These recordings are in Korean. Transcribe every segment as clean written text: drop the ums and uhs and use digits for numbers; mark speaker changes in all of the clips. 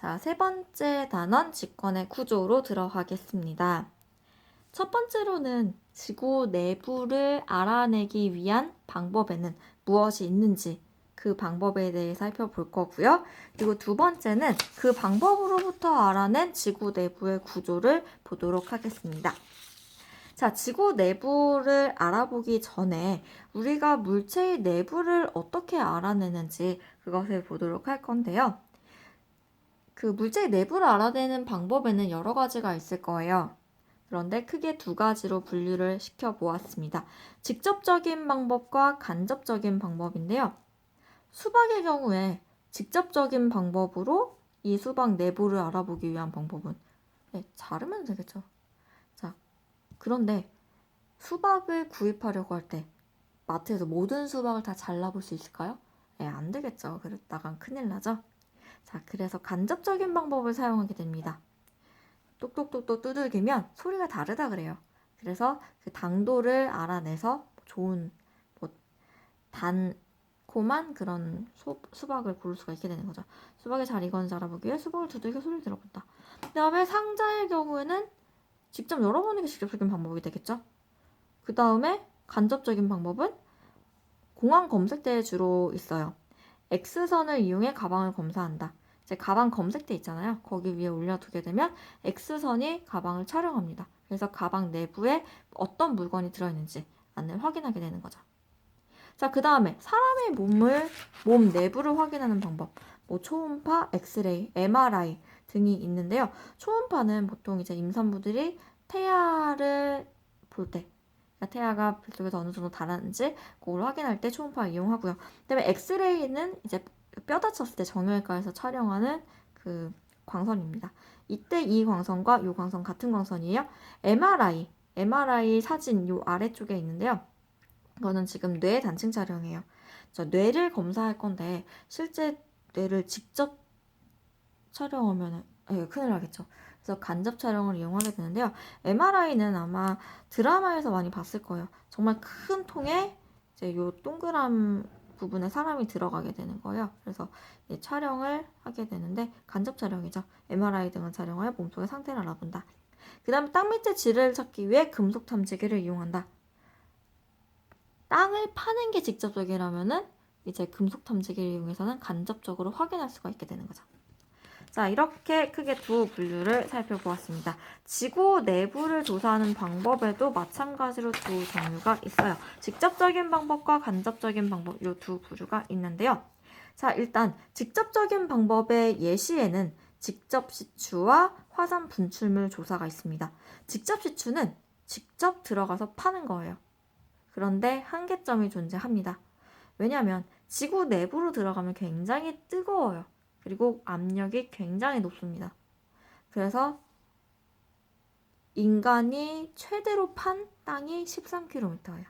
Speaker 1: 자, 세 번째 단원 직권의 구조로 들어가겠습니다. 첫 번째로는 지구 내부를 알아내기 위한 방법에는 무엇이 있는지 그 방법에 대해 살펴볼 거고요. 그리고 두 번째는 그 방법으로부터 알아낸 지구 내부의 구조를 보도록 하겠습니다. 자, 지구 내부를 알아보기 전에 우리가 물체의 내부를 어떻게 알아내는지 그것을 보도록 할 건데요. 그 물체의 내부를 알아내는 방법에는 여러 가지가 있을 거예요. 그런데 크게 두 가지로 분류를 시켜보았습니다. 직접적인 방법과 간접적인 방법인데요. 수박의 경우에 직접적인 방법으로 이 수박 내부를 알아보기 위한 방법은 자르면 되겠죠. 자, 그런데 수박을 구입하려고 할 때 마트에서 모든 수박을 다 잘라볼 수 있을까요? 안 되겠죠. 그랬다간 큰일 나죠. 자, 그래서 간접적인 방법을 사용하게 됩니다. 똑똑똑똑 두들기면 소리가 다르다 그래요. 그래서 그 당도를 알아내서 좋은 달콤한 그런 수박을 고를 수가 있게 되는 거죠. 수박이 잘 익었는지 알아보기 위해 수박을 두들겨 소리를 들어본다. 그 다음에 상자의 경우에는 직접 열어보는 게 직접적인 방법이 되겠죠. 그 다음에 간접적인 방법은 공항 검색대에 주로 있어요. X선을 이용해 가방을 검사한다. 이제 가방 검색대 있잖아요. 거기 위에 올려두게 되면 X선이 가방을 촬영합니다. 그래서 가방 내부에 어떤 물건이 들어있는지 안을 확인하게 되는 거죠. 자, 그 다음에 사람의 몸 내부를 확인하는 방법. 초음파, 엑스레이, MRI 등이 있는데요. 초음파는 보통 이제 임산부들이 태아를 볼 때, 태아가 뱃속에서 어느 정도 달았는지 그걸 확인할 때 초음파 이용하고요. 그다음에 엑스레이는 이제 뼈 다쳤을 때 정형외과에서 촬영하는 그 광선입니다. 이때 이 광선과 이 광선 같은 광선이에요. MRI 사진 요 아래쪽에 있는데요. 이거는 지금 뇌 단층 촬영이에요. 뇌를 검사할 건데 실제 뇌를 직접 촬영하면 큰일 나겠죠. 그래서 간접 촬영을 이용하게 되는데요. MRI는 아마 드라마에서 많이 봤을 거예요. 정말 큰 통에 이제 요 동그란 부분에 사람이 들어가게 되는 거예요. 그래서 촬영을 하게 되는데 간접 촬영이죠. MRI 등을 촬영하여 몸속의 상태를 알아본다. 그 다음에 땅 밑의 지뢰를 찾기 위해 금속 탐지기를 이용한다. 땅을 파는 게 직접적이라면은 이제 금속 탐지기를 이용해서는 간접적으로 확인할 수가 있게 되는 거죠. 자, 이렇게 크게 두 분류를 살펴보았습니다. 지구 내부를 조사하는 방법에도 마찬가지로 두 종류가 있어요. 직접적인 방법과 간접적인 방법, 이 두 부류가 있는데요. 자, 일단 직접적인 방법의 예시에는 직접 시추와 화산 분출물 조사가 있습니다. 직접 시추는 직접 들어가서 파는 거예요. 그런데 한계점이 존재합니다. 왜냐하면 지구 내부로 들어가면 굉장히 뜨거워요. 그리고 압력이 굉장히 높습니다. 그래서 인간이 최대로 판 땅이 13km예요.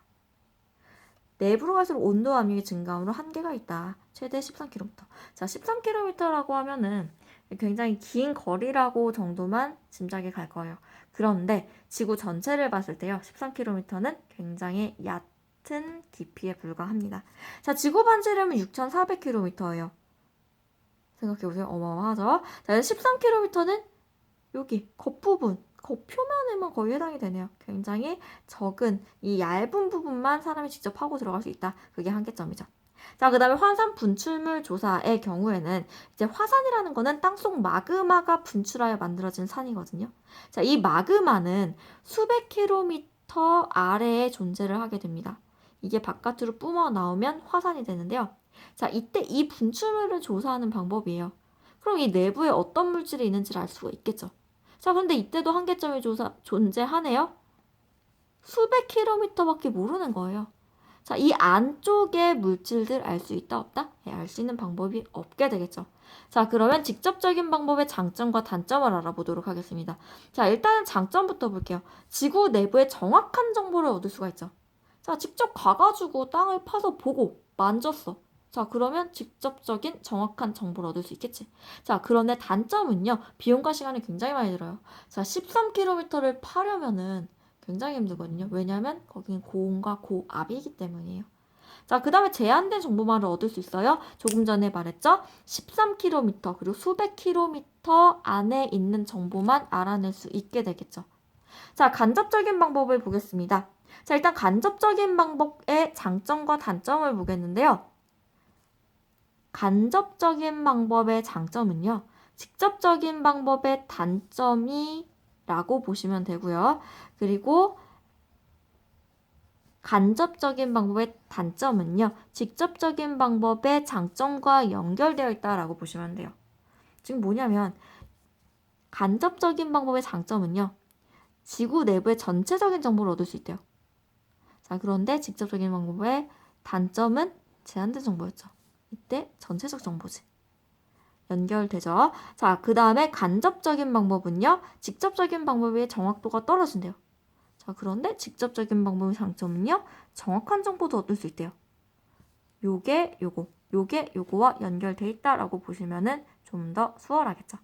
Speaker 1: 내부로 갈수록 온도 압력이 증가함으로 한계가 있다. 최대 13km. 자, 13km라고 하면은 굉장히 긴 거리라고 정도만 짐작이 갈 거예요. 그런데 지구 전체를 봤을 때요. 13km는 굉장히 얕은 깊이에 불과합니다. 자, 지구 반지름은 6,400km예요. 생각해보세요. 어마어마하죠? 자, 13km는 여기 겉부분, 겉표면에만 거의 해당이 되네요. 굉장히 적은 이 얇은 부분만 사람이 직접 파고 들어갈 수 있다. 그게 한계점이죠. 자, 그 다음에 화산 분출물 조사의 경우에는 이제 화산이라는 거는 땅속 마그마가 분출하여 만들어진 산이거든요. 자, 이 마그마는 수백 킬로미터 아래에 존재를 하게 됩니다. 이게 바깥으로 뿜어 나오면 화산이 되는데요. 자, 이때 이 분출물을 조사하는 방법이에요. 그럼 이 내부에 어떤 물질이 있는지를 알 수가 있겠죠. 자, 근데 이때도 한계점이 존재하네요. 수백 킬로미터밖에 모르는 거예요. 자, 이 안쪽의 물질들 알 수 있다, 없다? 알 수 있는 방법이 없게 되겠죠. 자, 그러면 직접적인 방법의 장점과 단점을 알아보도록 하겠습니다. 자, 일단은 장점부터 볼게요. 지구 내부의 정확한 정보를 얻을 수가 있죠. 자, 직접 가가지고 땅을 파서 보고 만졌어. 자, 그러면 직접적인 정확한 정보를 얻을 수 있겠지. 자, 그런데 단점은요. 비용과 시간이 굉장히 많이 들어요. 자, 13km를 파려면은 굉장히 힘들거든요. 왜냐하면 거기는 고온과 고압이기 때문이에요. 자, 그 다음에 제한된 정보만을 얻을 수 있어요. 조금 전에 말했죠? 13km 그리고 수백 킬로미터 안에 있는 정보만 알아낼 수 있게 되겠죠. 자, 간접적인 방법을 보겠습니다. 자, 일단 간접적인 방법의 장점과 단점을 보겠는데요. 간접적인 방법의 장점은요. 직접적인 방법의 단점이라고 보시면 되고요. 그리고 간접적인 방법의 단점은요. 직접적인 방법의 장점과 연결되어 있다라고 보시면 돼요. 지금 뭐냐면 간접적인 방법의 장점은요. 지구 내부의 전체적인 정보를 얻을 수 있대요. 자, 그런데 직접적인 방법의 단점은 제한된 정보였죠. 이때 전체적 정보지. 연결되죠. 자, 그 다음에 간접적인 방법은요. 직접적인 방법의 정확도가 떨어진대요. 자, 그런데 직접적인 방법의 장점은요. 정확한 정보도 얻을 수 있대요. 요게 요거와 연결돼 있다라고 보시면은 좀 더 수월하겠죠.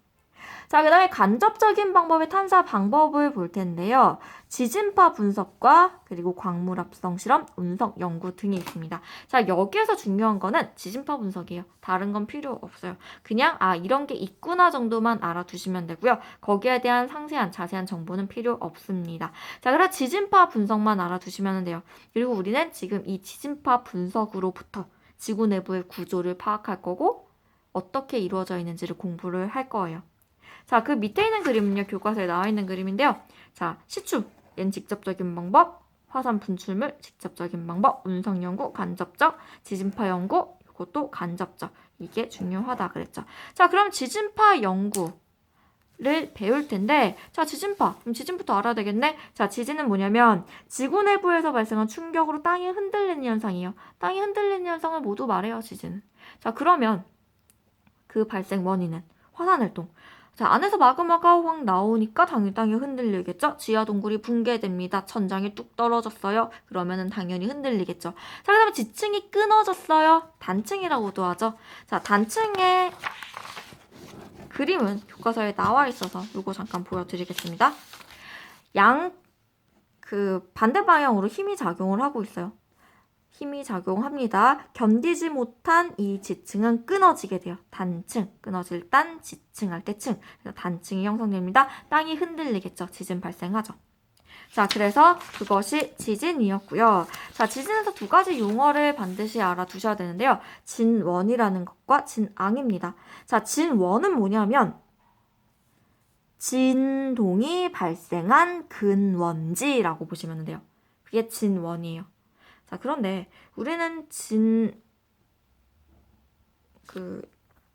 Speaker 1: 자, 그 다음에 간접적인 방법의 탐사 방법을 볼 텐데요. 지진파 분석과 그리고 광물 합성 실험, 운석 연구 등이 있습니다. 자, 여기에서 중요한 거는 지진파 분석이에요. 다른 건 필요 없어요. 그냥 이런 게 있구나 정도만 알아두시면 되고요. 거기에 대한 상세한 자세한 정보는 필요 없습니다. 자, 그래서 지진파 분석만 알아두시면 돼요. 그리고 우리는 지금 이 지진파 분석으로부터 지구 내부의 구조를 파악할 거고 어떻게 이루어져 있는지를 공부를 할 거예요. 자, 그 밑에 있는 그림은요, 교과서에 나와 있는 그림인데요. 자, 시추, 얘는 직접적인 방법, 화산 분출물, 직접적인 방법, 운석 연구, 간접적, 지진파 연구, 이것도 간접적. 이게 중요하다 그랬죠. 자, 그럼 지진파 연구를 배울 텐데, 자, 그럼 지진부터 알아야 되겠네? 자, 지진은 뭐냐면, 지구 내부에서 발생한 충격으로 땅이 흔들리는 현상이에요. 땅이 흔들리는 현상을 모두 말해요, 지진은. 자, 그러면 그 발생 원인은 화산활동. 자, 안에서 마그마가 확 나오니까 당연히 땅이 흔들리겠죠? 지하 동굴이 붕괴됩니다. 천장이 뚝 떨어졌어요. 그러면은 당연히 흔들리겠죠. 자, 그 다음에 지층이 끊어졌어요. 단층이라고도 하죠. 자, 단층의 그림은 교과서에 나와 있어서 이거 잠깐 보여드리겠습니다. 반대 방향으로 힘이 작용을 하고 있어요. 힘이 작용합니다. 견디지 못한 이 지층은 끊어지게 돼요. 단층, 끊어질 단, 지층할 때 층. 단층이 형성됩니다. 땅이 흔들리겠죠. 지진 발생하죠. 자, 그래서 그것이 지진이었고요. 자, 지진에서 두 가지 용어를 반드시 알아두셔야 되는데요. 진원이라는 것과 진앙입니다. 자, 진원은 뭐냐면 진동이 발생한 근원지라고 보시면 돼요. 그게 진원이에요. 자, 그런데 우리는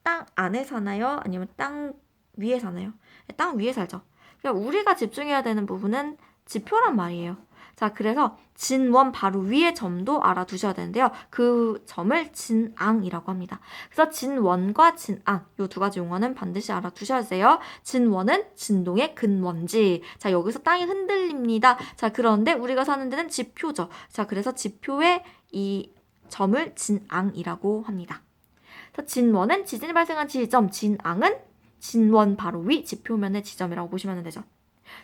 Speaker 1: 땅 안에 사나요? 아니면 땅 위에 사나요? 땅 위에 살죠. 그러니까 우리가 집중해야 되는 부분은 지표란 말이에요. 자, 그래서 진원 바로 위에 점도 알아두셔야 되는데요. 그 점을 진앙이라고 합니다. 그래서 진원과 진앙 이 두 가지 용어는 반드시 알아두셔야 돼요. 진원은 진동의 근원지. 자, 여기서 땅이 흔들립니다. 자, 그런데 우리가 사는 데는 지표죠. 자, 그래서 지표의 이 점을 진앙이라고 합니다. 그래서 진원은 지진이 발생한 지점, 진앙은 진원 바로 위 지표면의 지점이라고 보시면 되죠.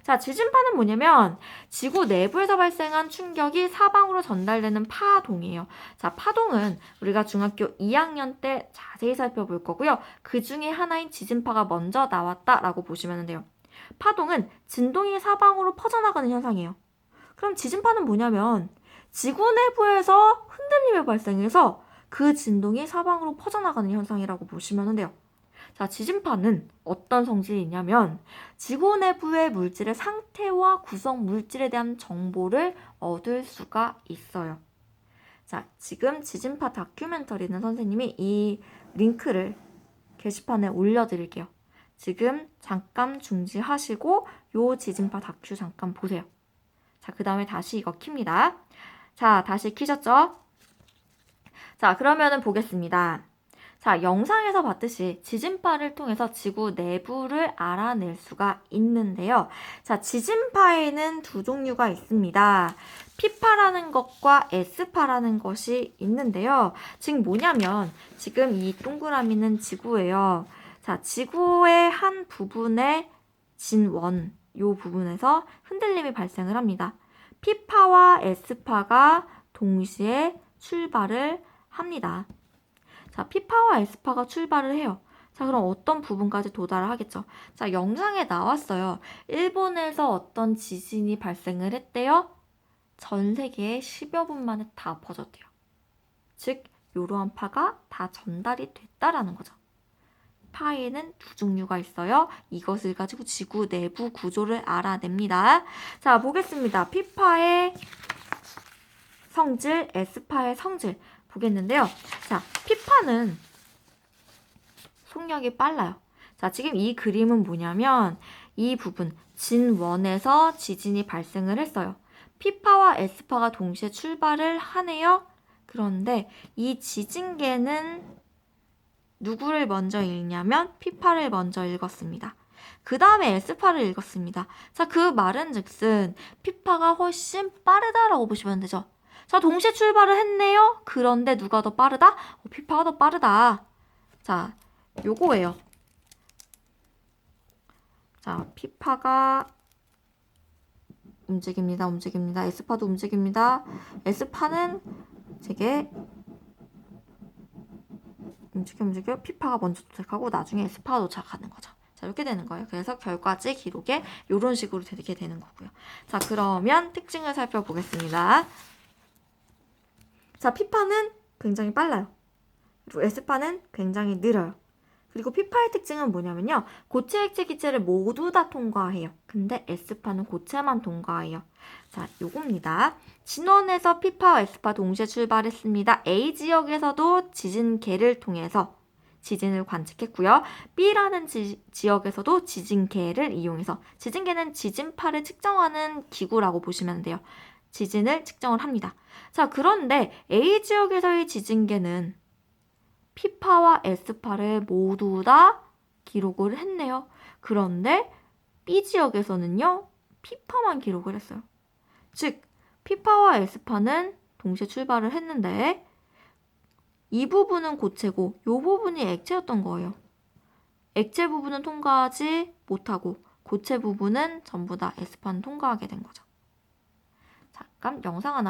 Speaker 1: 자, 지진파는 뭐냐면 지구 내부에서 발생한 충격이 사방으로 전달되는 파동이에요. 자, 파동은 우리가 중학교 2학년 때 자세히 살펴볼 거고요. 그 중에 하나인 지진파가 먼저 나왔다라고 보시면 돼요. 파동은 진동이 사방으로 퍼져나가는 현상이에요. 그럼 지진파는 뭐냐면 지구 내부에서 흔들림이 발생해서 그 진동이 사방으로 퍼져나가는 현상이라고 보시면 돼요. 자, 지진파는 어떤 성질이 있냐면 지구 내부의 물질의 상태와 구성 물질에 대한 정보를 얻을 수가 있어요. 자, 지금 지진파 다큐멘터리는 선생님이 이 링크를 게시판에 올려드릴게요. 지금 잠깐 중지하시고 요 지진파 다큐 잠깐 보세요. 자, 그 다음에 다시 이거 킵니다. 자, 다시 키셨죠? 자, 그러면은 보겠습니다. 자, 영상에서 봤듯이 지진파를 통해서 지구 내부를 알아낼 수가 있는데요. 자, 지진파에는 두 종류가 있습니다. P파라는 것과 S파라는 것이 있는데요. 지금 뭐냐면 지금 이 동그라미는 지구예요. 자, 지구의 한 부분에 진원, 요 부분에서 흔들림이 발생을 합니다. P파와 S파가 동시에 출발을 합니다. 자, P파와 S파가 출발을 해요. 자, 그럼 어떤 부분까지 도달을 하겠죠? 자, 영상에 나왔어요. 일본에서 어떤 지진이 발생을 했대요? 전 세계에 10여 분 만에 다 퍼졌대요. 즉, 이러한 파가 다 전달이 됐다라는 거죠. 파에는 두 종류가 있어요. 이것을 가지고 지구 내부 구조를 알아냅니다. 자, 보겠습니다. P파의 성질, S파의 성질 보겠는데요. 자, P파는 속력이 빨라요. 자, 지금 이 그림은 뭐냐면 이 부분, 진1에서 지진이 발생을 했어요. P파와 S파가 동시에 출발을 하네요. 그런데 이 지진계는 누구를 먼저 읽냐면 P파를 먼저 읽었습니다. 그 다음에 S파를 읽었습니다. 자, 그 말은 즉슨 P파가 훨씬 빠르다라고 보시면 되죠. 자, 동시에 출발을 했네요. 그런데 누가 더 빠르다? P파가 더 빠르다. 자, 요거예요. 자, P파가 움직입니다. S파도 움직입니다. S파는 되게 움직여. P파가 먼저 도착하고 나중에 S파가 도착하는 거죠. 자, 이렇게 되는 거예요. 그래서 결과지 기록에 이런 식으로 되게 되는 거고요. 자, 그러면 특징을 살펴보겠습니다. 자, P파는 굉장히 빨라요. 그리고 S파는 굉장히 느려요. 그리고 P파의 특징은 뭐냐면요. 고체, 액체, 기체를 모두 다 통과해요. 근데 S파는 고체만 통과해요. 자, 요겁니다. 진원에서 P파와 S파 동시에 출발했습니다. A 지역에서도 지진계를 통해서 지진을 관측했고요. B라는 지역에서도 지진계를 이용해서, 지진계는 지진파를 측정하는 기구라고 보시면 돼요. 지진을 측정을 합니다. 자, 그런데 A 지역에서의 지진계는 P파와 S파를 모두 다 기록을 했네요. 그런데 B 지역에서는요, P파만 기록을 했어요. 즉, P파와 S파는 동시에 출발을 했는데 이 부분은 고체고 이 부분이 액체였던 거예요. 액체 부분은 통과하지 못하고 고체 부분은 전부 다 S파는 통과하게 된 거죠. 잠깐 영상 하나